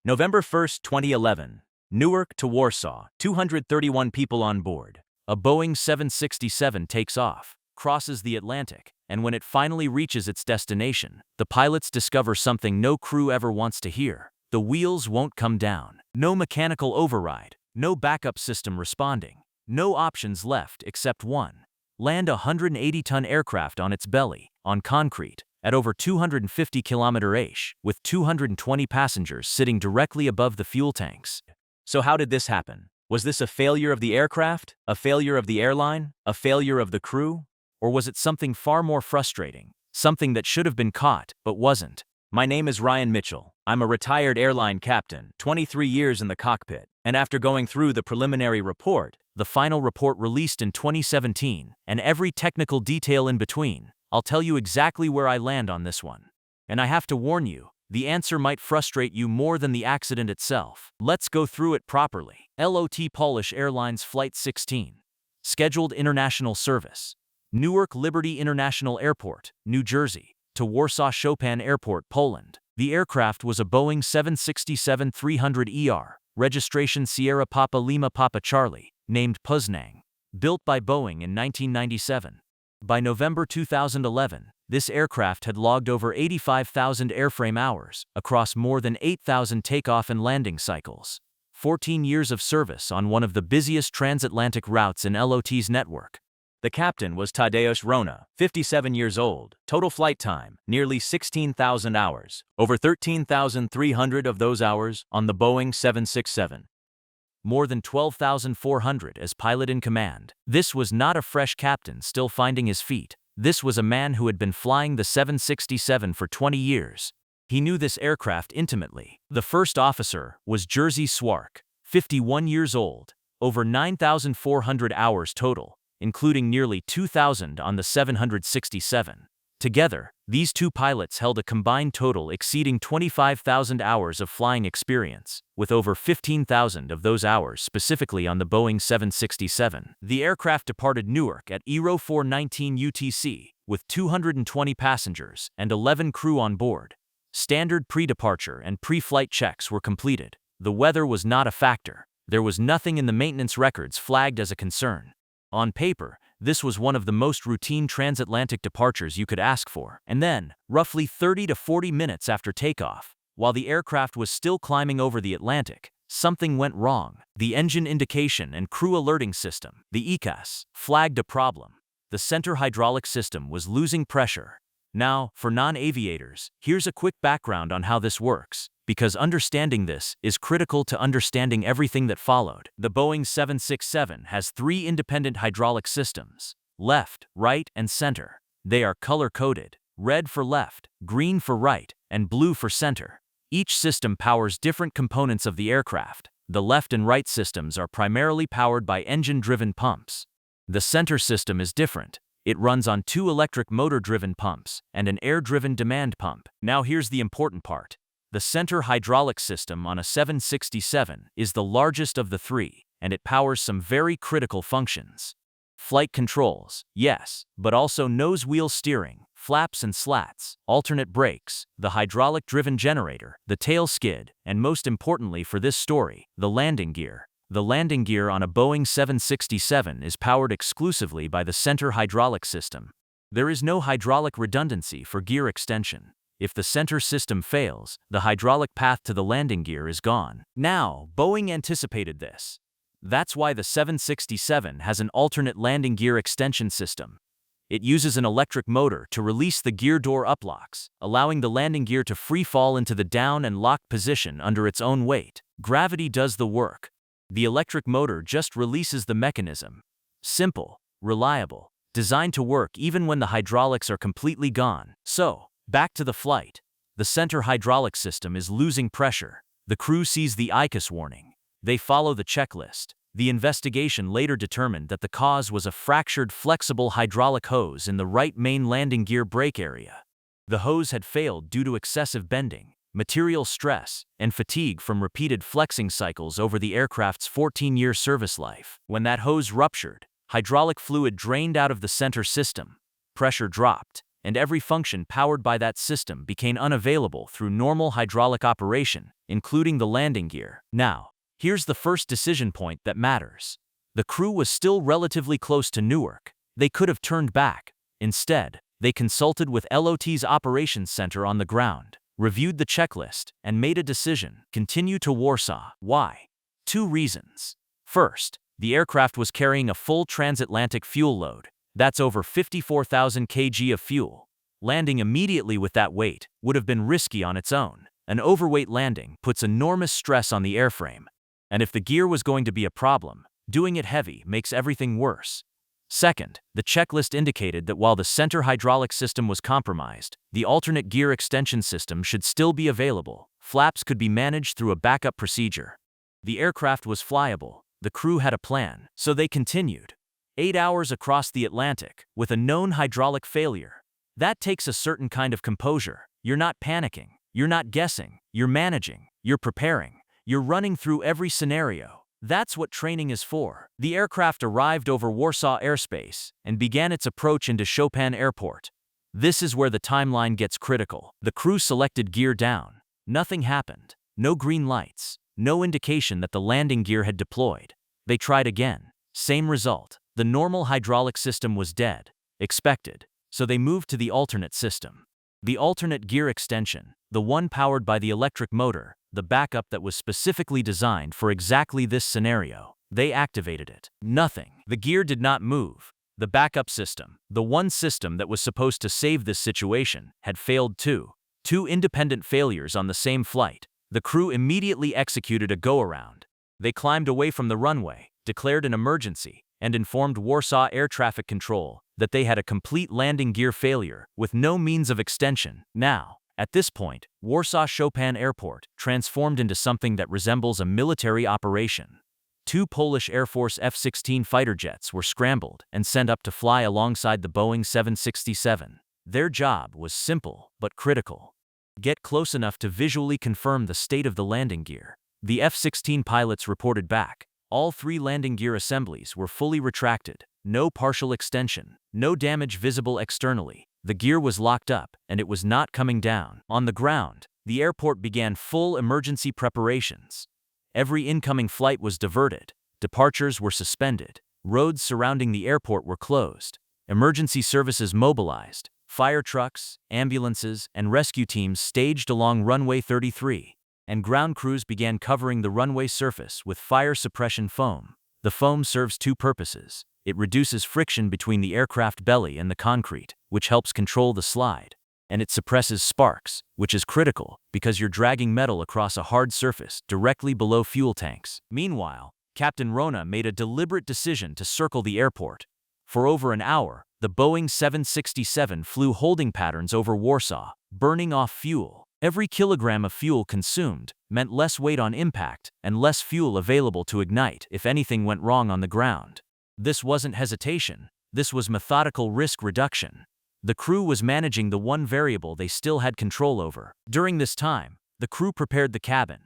November 1st, 2011. Newark to Warsaw, 231 people on board. A Boeing 767 takes off, crosses the Atlantic, and when it finally reaches its destination, the pilots discover something no crew ever wants to hear. The wheels won't come down. No mechanical override, no backup system responding. No options left except one. Land a 180-ton aircraft on its belly, on concrete, at over 250 km/h, with 220 passengers sitting directly above the fuel tanks. So how did this happen? Was this a failure of the aircraft? A failure of the airline? A failure of the crew? Or was it something far more frustrating? Something that should have been caught, but wasn't? My name is Ryan Mitchell. I'm a retired airline captain, 23 years in the cockpit. And after going through the preliminary report, the final report released in 2017, and every technical detail in between, I'll tell you exactly where I land on this one. And I have to warn you, the answer might frustrate you more than the accident itself. Let's go through it properly. LOT Polish Airlines Flight 16. Scheduled international service. Newark Liberty International Airport, New Jersey, to Warsaw Chopin Airport, Poland. The aircraft was a Boeing 767-300ER, registration Sierra Papa Lima Papa Charlie, named Poznań. Built by Boeing in 1997. By November 2011, this aircraft had logged over 85,000 airframe hours across more than 8,000 takeoff and landing cycles. 14 years of service on one of the busiest transatlantic routes in LOT's network. The captain was Tadeusz Rona, 57 years old. Total flight time, nearly 16,000 hours. Over 13,300 of those hours on the Boeing 767. More than 12,400 as pilot in command. This was not a fresh captain still finding his feet. This was a man who had been flying the 767 for 20 years. He knew this aircraft intimately. The first officer was Jerzy Swark, 51 years old. Over 9,400 hours total, including nearly 2,000 on the 767. Together, these two pilots held a combined total exceeding 25,000 hours of flying experience, with over 15,000 of those hours specifically on the Boeing 767. The aircraft departed Newark at 04:19 UTC, with 220 passengers and 11 crew on board. Standard pre-departure and pre-flight checks were completed. The weather was not a factor. There was nothing in the maintenance records flagged as a concern. On paper, this was one of the most routine transatlantic departures you could ask for. And then, roughly 30 to 40 minutes after takeoff, while the aircraft was still climbing over the Atlantic, something went wrong. The engine indication and crew alerting system, the ECAS, flagged a problem. The center hydraulic system was losing pressure. Now, for non-aviators, here's a quick background on how this works, because understanding this is critical to understanding everything that followed. The Boeing 767 has 3 independent hydraulic systems: left, right, and center. They are color-coded: red for left, green for right, and blue for center. Each system powers different components of the aircraft. The left and right systems are primarily powered by engine-driven pumps. The center system is different. It runs on 2 electric motor-driven pumps and an air-driven demand pump. Now here's the important part. The center hydraulic system on a 767 is the largest of the 3, and it powers some very critical functions. Flight controls, yes, but also nose wheel steering, flaps and slats, alternate brakes, the hydraulic-driven generator, the tail skid, and most importantly for this story, the landing gear. The landing gear on a Boeing 767 is powered exclusively by the center hydraulic system. There is no hydraulic redundancy for gear extension. If the center system fails, the hydraulic path to the landing gear is gone. Now, Boeing anticipated this. That's why the 767 has an alternate landing gear extension system. It uses an electric motor to release the gear door uplocks, allowing the landing gear to free fall into the down and locked position under its own weight. Gravity does the work. The electric motor just releases the mechanism. Simple, reliable, designed to work even when the hydraulics are completely gone. So, back to the flight. The center hydraulic system is losing pressure. The crew sees the ICAS warning. They follow the checklist. The investigation later determined that the cause was a fractured flexible hydraulic hose in the right main landing gear brake area. The hose had failed due to excessive bending, material stress, and fatigue from repeated flexing cycles over the aircraft's 14-year service life. When that hose ruptured, hydraulic fluid drained out of the center system, pressure dropped, and every function powered by that system became unavailable through normal hydraulic operation, including the landing gear. Now, here's the first decision point that matters. The crew was still relatively close to Newark. They could have turned back. Instead, they consulted with LOT's operations center on the ground, reviewed the checklist, and made a decision: continue to Warsaw. Why? Two reasons. First, the aircraft was carrying a full transatlantic fuel load. That's over 54,000 kg of fuel. Landing immediately with that weight would have been risky on its own. An overweight landing puts enormous stress on the airframe. And if the gear was going to be a problem, doing it heavy makes everything worse. Second, the checklist indicated that while the center hydraulic system was compromised, the alternate gear extension system should still be available. Flaps could be managed through a backup procedure. The aircraft was flyable. The crew had a plan, so they continued. 8 hours across the Atlantic, with a known hydraulic failure. That takes a certain kind of composure. You're not panicking. You're not guessing. You're managing. You're preparing. You're running through every scenario. That's what training is for. The aircraft arrived over Warsaw airspace and began its approach into Chopin Airport. This is where the timeline gets critical. The crew selected gear down. Nothing happened. No green lights. No indication that the landing gear had deployed. They tried again. Same result. The normal hydraulic system was dead. Expected. So they moved to the alternate system. The alternate gear extension, the one powered by the electric motor, the backup that was specifically designed for exactly this scenario. They activated it. Nothing. The gear did not move. The backup system, the one system that was supposed to save this situation, had failed too. Two independent failures on the same flight. The crew immediately executed a go-around. They climbed away from the runway, declared an emergency, and informed Warsaw Air Traffic Control that they had a complete landing gear failure with no means of extension. Now, at this point, Warsaw Chopin Airport transformed into something that resembles a military operation. Two Polish Air Force F-16 fighter jets were scrambled and sent up to fly alongside the Boeing 767. Their job was simple but critical. Get close enough to visually confirm the state of the landing gear. The F-16 pilots reported back. All three landing gear assemblies were fully retracted. No partial extension. No damage visible externally. The gear was locked up, and it was not coming down. On the ground, the airport began full emergency preparations. Every incoming flight was diverted. Departures were suspended. Roads surrounding the airport were closed. Emergency services mobilized. Fire trucks, ambulances, and rescue teams staged along runway 33, and ground crews began covering the runway surface with fire suppression foam. The foam serves two purposes. It reduces friction between the aircraft belly and the concrete, which helps control the slide. And it suppresses sparks, which is critical because you're dragging metal across a hard surface directly below fuel tanks. Meanwhile, Captain Rona made a deliberate decision to circle the airport. For over an hour, the Boeing 767 flew holding patterns over Warsaw, burning off fuel. Every kilogram of fuel consumed meant less weight on impact and less fuel available to ignite if anything went wrong on the ground. This wasn't hesitation. This was methodical risk reduction. The crew was managing the one variable they still had control over. During this time, the crew prepared the cabin.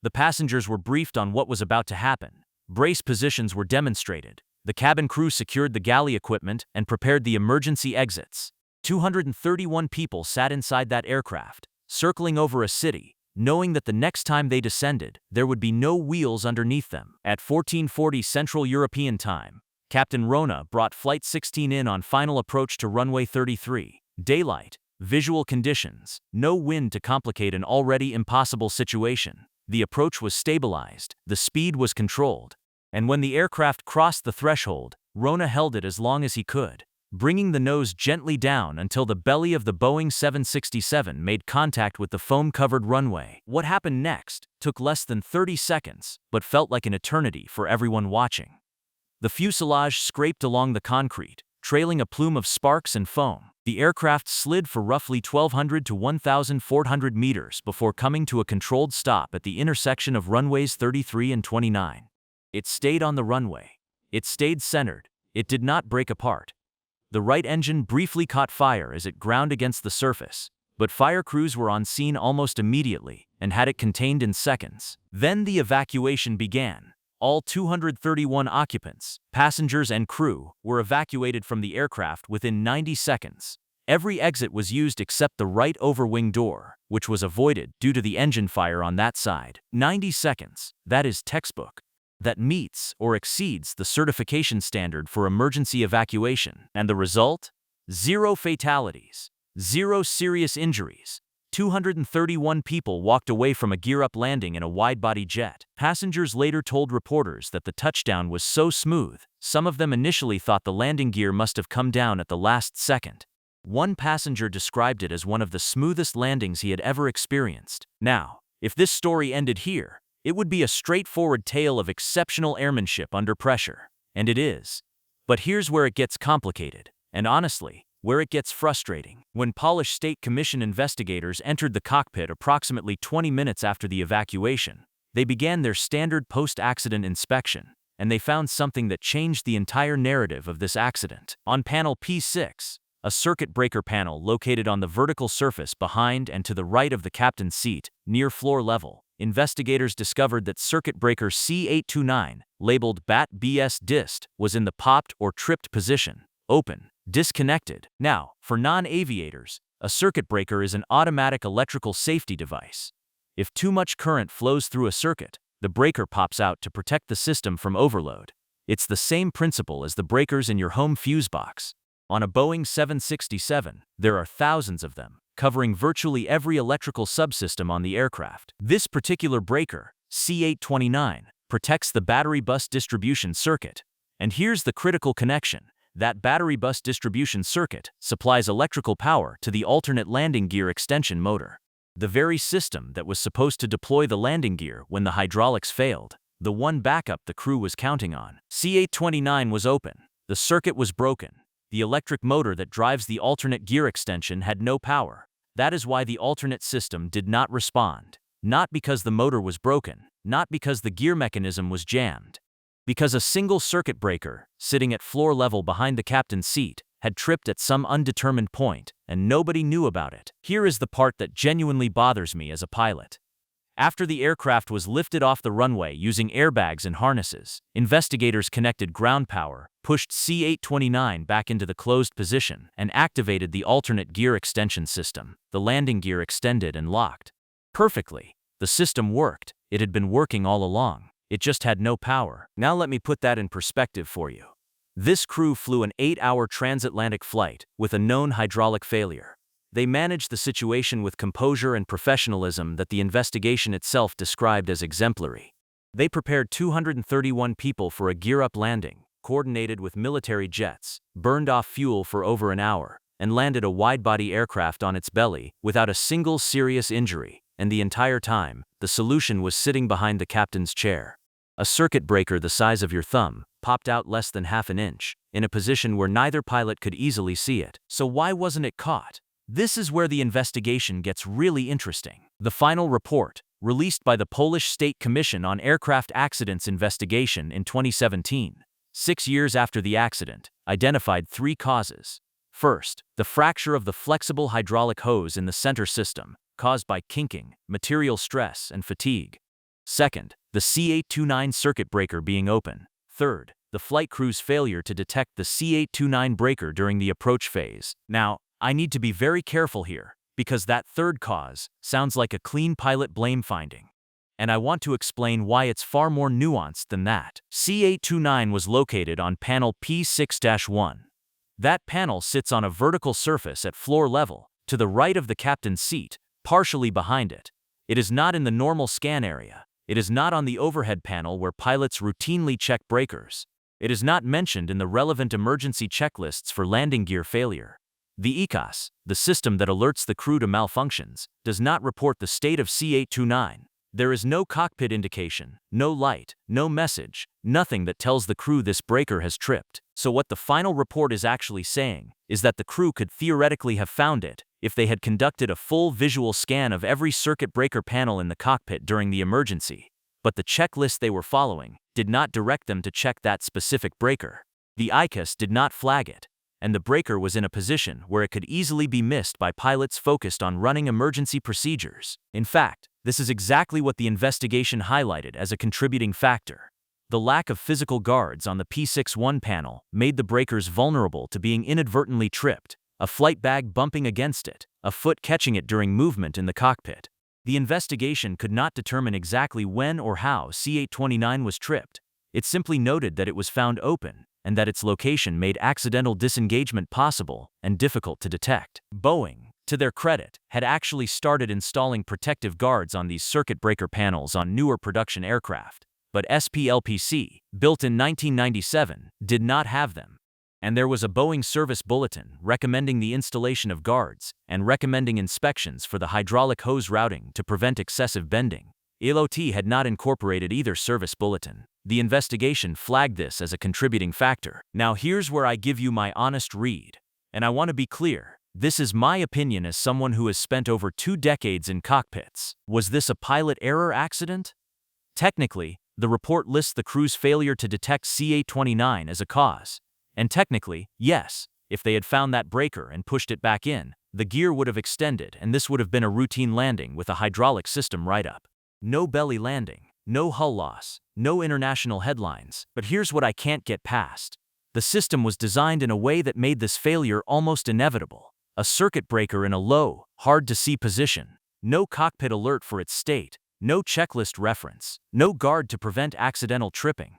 The passengers were briefed on what was about to happen. Brace positions were demonstrated. The cabin crew secured the galley equipment and prepared the emergency exits. 231 people sat inside that aircraft, circling over a city, knowing that the next time they descended, there would be no wheels underneath them. At 1440 Central European Time, Captain Rona brought Flight 16 in on final approach to runway 33. Daylight, visual conditions, no wind to complicate an already impossible situation. The approach was stabilized, the speed was controlled. And when the aircraft crossed the threshold, Rona held it as long as he could, bringing the nose gently down until the belly of the Boeing 767 made contact with the foam-covered runway. What happened next took less than 30 seconds, but felt like an eternity for everyone watching. The fuselage scraped along the concrete, trailing a plume of sparks and foam. The aircraft slid for roughly 1,200 to 1,400 meters before coming to a controlled stop at the intersection of runways 33 and 29. It stayed on the runway. It stayed centered. It did not break apart. The right engine briefly caught fire as it ground against the surface, but fire crews were on scene almost immediately and had it contained in seconds. Then the evacuation began. All 231 occupants, passengers and crew, were evacuated from the aircraft within 90 seconds. Every exit was used except the right overwing door, which was avoided due to the engine fire on that side. 90 seconds, that is textbook. That meets or exceeds the certification standard for emergency evacuation. And the result? 0 fatalities, 0 serious injuries. 231 people walked away from a gear-up landing in a wide-body jet. Passengers later told reporters that the touchdown was so smooth, some of them initially thought the landing gear must have come down at the last second. One passenger described it as one of the smoothest landings he had ever experienced. Now, if this story ended here, it would be a straightforward tale of exceptional airmanship under pressure. And it is. But here's where it gets complicated, and honestly, where it gets frustrating. When Polish State Commission investigators entered the cockpit approximately 20 minutes after the evacuation, they began their standard post-accident inspection, and they found something that changed the entire narrative of this accident. On panel P6, a circuit breaker panel located on the vertical surface behind and to the right of the captain's seat, near floor level, investigators discovered that circuit breaker C829, labeled BAT-BS DIST, was in the popped or tripped position, open, disconnected. Now, for non-aviators, a circuit breaker is an automatic electrical safety device. If too much current flows through a circuit, the breaker pops out to protect the system from overload. It's the same principle as the breakers in your home fuse box. On a Boeing 767, there are thousands of them, covering virtually every electrical subsystem on the aircraft. This particular breaker, C829, protects the battery bus distribution circuit. And here's the critical connection. That battery bus distribution circuit supplies electrical power to the alternate landing gear extension motor. The very system that was supposed to deploy the landing gear when the hydraulics failed. The one backup the crew was counting on. C829 was open. The circuit was broken. The electric motor that drives the alternate gear extension had no power. That is why the alternate system did not respond. Not because the motor was broken, not because the gear mechanism was jammed. Because a single circuit breaker, sitting at floor level behind the captain's seat, had tripped at some undetermined point, and nobody knew about it. Here is the part that genuinely bothers me as a pilot. After the aircraft was lifted off the runway using airbags and harnesses, investigators connected ground power, pushed C829 back into the closed position, and activated the alternate gear extension system. The landing gear extended and locked perfectly. The system worked. It had been working all along. It just had no power. Now let me put that in perspective for you. This crew flew an 8-hour transatlantic flight with a known hydraulic failure. They managed the situation with composure and professionalism that the investigation itself described as exemplary. They prepared 231 people for a gear-up landing, coordinated with military jets, burned off fuel for over an hour, and landed a wide-body aircraft on its belly without a single serious injury. And the entire time, the solution was sitting behind the captain's chair. A circuit breaker the size of your thumb popped out less than half an inch, in a position where neither pilot could easily see it. So why wasn't it caught? This is where the investigation gets really interesting. The final report, released by the Polish State Commission on Aircraft Accidents Investigation in 2017, 6 years after the accident, identified 3 causes. First, the fracture of the flexible hydraulic hose in the center system, caused by kinking, material stress, and fatigue. Second, the C829 circuit breaker being open. Third, the flight crew's failure to detect the C829 breaker during the approach phase. Now, I need to be very careful here, because that third cause sounds like a clean pilot blame finding. And I want to explain why it's far more nuanced than that. C829 was located on panel P6-1. That panel sits on a vertical surface at floor level, to the right of the captain's seat, partially behind it. It is not in the normal scan area. It is not on the overhead panel where pilots routinely check breakers. It is not mentioned in the relevant emergency checklists for landing gear failure. The ECAS, the system that alerts the crew to malfunctions, does not report the state of C829. There is no cockpit indication, no light, no message, nothing that tells the crew this breaker has tripped. So what the final report is actually saying is that the crew could theoretically have found it if they had conducted a full visual scan of every circuit breaker panel in the cockpit during the emergency. But the checklist they were following did not direct them to check that specific breaker. The ECAS did not flag it, and the breaker was in a position where it could easily be missed by pilots focused on running emergency procedures. In fact, this is exactly what the investigation highlighted as a contributing factor. The lack of physical guards on the P61 panel made the breakers vulnerable to being inadvertently tripped, a flight bag bumping against it, a foot catching it during movement in the cockpit. The investigation could not determine exactly when or how C-829 was tripped. It simply noted that it was found open, and that its location made accidental disengagement possible and difficult to detect. Boeing, to their credit, had actually started installing protective guards on these circuit breaker panels on newer production aircraft. But SPLPC, built in 1997, did not have them. And there was a Boeing service bulletin recommending the installation of guards and recommending inspections for the hydraulic hose routing to prevent excessive bending. LOT had not incorporated either service bulletin. The investigation flagged this as a contributing factor. Now here's where I give you my honest read. And I want to be clear, this is my opinion as someone who has spent over 2 decades in cockpits. Was this a pilot error accident? Technically, the report lists the crew's failure to detect C-829 as a cause. And technically, yes, if they had found that breaker and pushed it back in, the gear would have extended and this would have been a routine landing with a hydraulic system write-up. No belly landing, no hull loss, no international headlines. But here's what I can't get past. The system was designed in a way that made this failure almost inevitable. A circuit breaker in a low, hard-to-see position. No cockpit alert for its state. No checklist reference. No guard to prevent accidental tripping.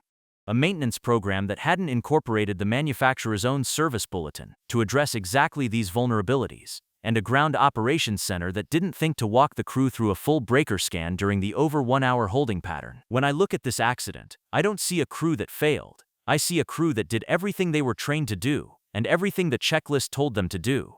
A maintenance program that hadn't incorporated the manufacturer's own service bulletin to address exactly these vulnerabilities, and a ground operations center that didn't think to walk the crew through a full breaker scan during the over 1-hour holding pattern. When I look at this accident, I don't see a crew that failed. I see a crew that did everything they were trained to do, and everything the checklist told them to do.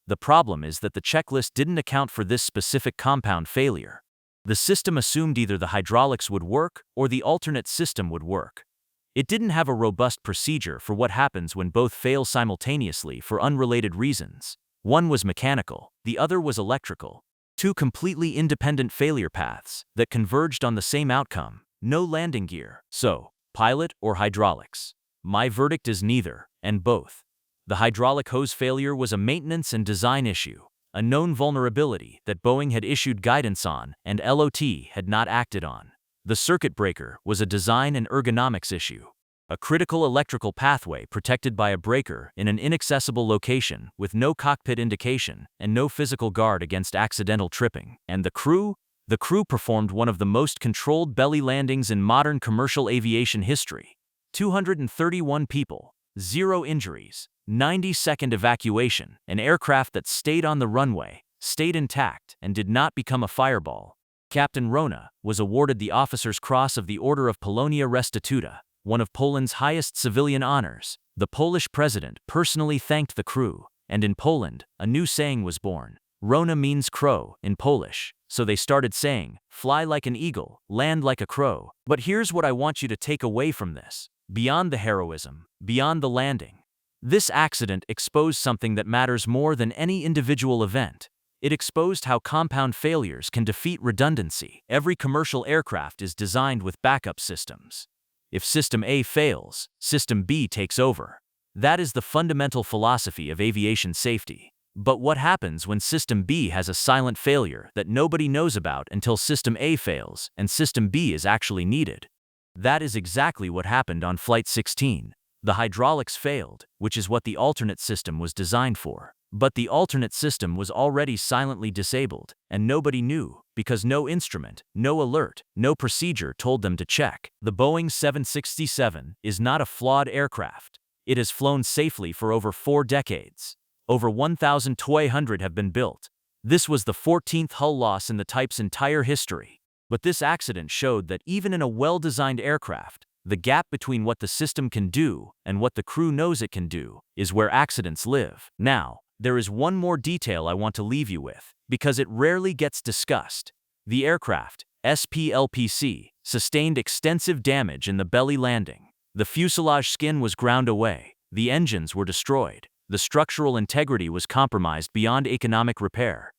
The problem is that the checklist didn't account for this specific compound failure. The system assumed either the hydraulics would work or the alternate system would work. It didn't have a robust procedure for what happens when both fail simultaneously for unrelated reasons. One was mechanical, the other was electrical. 2 completely independent failure paths that converged on the same outcome: no landing gear. So, pilot or hydraulics? My verdict is neither, and both. The hydraulic hose failure was a maintenance and design issue, a known vulnerability that Boeing had issued guidance on and LOT had not acted on. The circuit breaker was a design and ergonomics issue, a critical electrical pathway protected by a breaker in an inaccessible location with no cockpit indication and no physical guard against accidental tripping. And the crew? The crew performed one of the most controlled belly landings in modern commercial aviation history. 231 people, 0 injuries, 90-second evacuation, an aircraft that stayed on the runway, stayed intact, and did not become a fireball. Captain Rona was awarded the Officer's Cross of the Order of Polonia Restituta, one of Poland's highest civilian honors. The Polish president personally thanked the crew, and in Poland, a new saying was born. Rona means crow in Polish, so they started saying, fly like an eagle, land like a crow. But here's what I want you to take away from this. Beyond the heroism, beyond the landing, this accident exposed something that matters more than any individual event. It exposed how compound failures can defeat redundancy. Every commercial aircraft is designed with backup systems. If System A fails, System B takes over. That is the fundamental philosophy of aviation safety. But what happens when System B has a silent failure that nobody knows about until System A fails and System B is actually needed? That is exactly what happened on Flight 16. The hydraulics failed, which is what the alternate system was designed for. But the alternate system was already silently disabled, and nobody knew, because no instrument, no alert, no procedure told them to check. The Boeing 767 is not a flawed aircraft. It has flown safely for over 4 decades. Over 1,200 have been built. This was the 14th hull loss in the type's entire history. But this accident showed that even in a well-designed aircraft, the gap between what the system can do and what the crew knows it can do is where accidents live. Now, there is one more detail I want to leave you with, because it rarely gets discussed. The aircraft, SPLPC, sustained extensive damage in the belly landing. The fuselage skin was ground away, the engines were destroyed, the structural integrity was compromised beyond economic repair.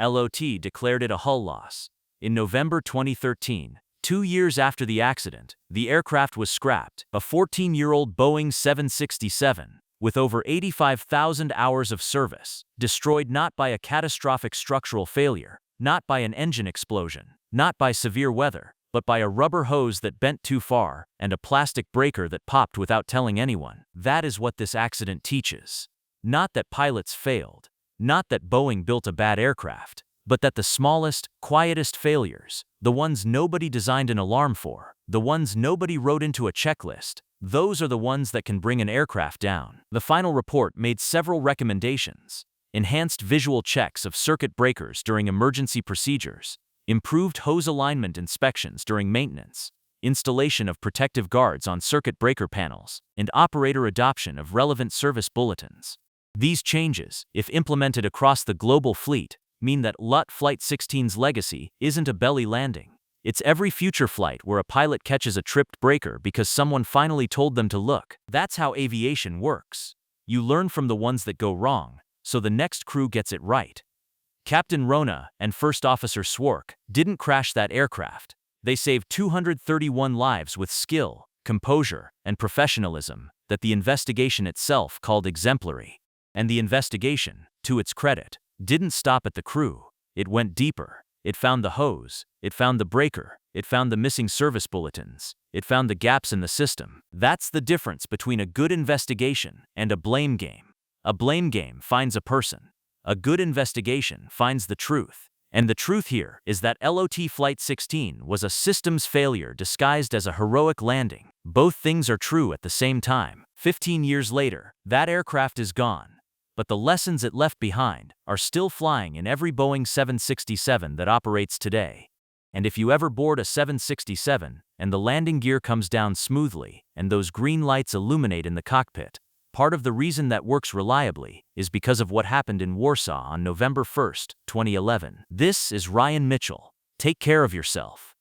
LOT declared it a hull loss. In November 2013, 2 years after the accident, the aircraft was scrapped, a 14-year-old Boeing 767, with over 85,000 hours of service, destroyed not by a catastrophic structural failure, not by an engine explosion, not by severe weather, but by a rubber hose that bent too far and a plastic breaker that popped without telling anyone. That is what this accident teaches. Not that pilots failed, not that Boeing built a bad aircraft, but that the smallest, quietest failures, the ones nobody designed an alarm for, the ones nobody wrote into a checklist, those are the ones that can bring an aircraft down. The final report made several recommendations: enhanced visual checks of circuit breakers during emergency procedures, improved hose alignment inspections during maintenance, installation of protective guards on circuit breaker panels, and operator adoption of relevant service bulletins. These changes, if implemented across the global fleet, mean that LUT Flight 16's legacy isn't a belly landing. It's every future flight where a pilot catches a tripped breaker because someone finally told them to look. That's how aviation works. You learn from the ones that go wrong, so the next crew gets it right. Captain Rona and First Officer Swark didn't crash that aircraft. They saved 231 lives with skill, composure, and professionalism that the investigation itself called exemplary. And the investigation, to its credit, didn't stop at the crew. It went deeper. It found the hose, it found the breaker, it found the missing service bulletins, it found the gaps in the system. That's the difference between a good investigation and a blame game. A blame game finds a person. A good investigation finds the truth. And the truth here is that LOT Flight 16 was a systems failure disguised as a heroic landing. Both things are true at the same time. 15 years later, that aircraft is gone. But the lessons it left behind are still flying in every Boeing 767 that operates today. And if you ever board a 767 and the landing gear comes down smoothly and those green lights illuminate in the cockpit, part of the reason that works reliably is because of what happened in Warsaw on November 1, 2011. This is Ryan Mitchell. Take care of yourself.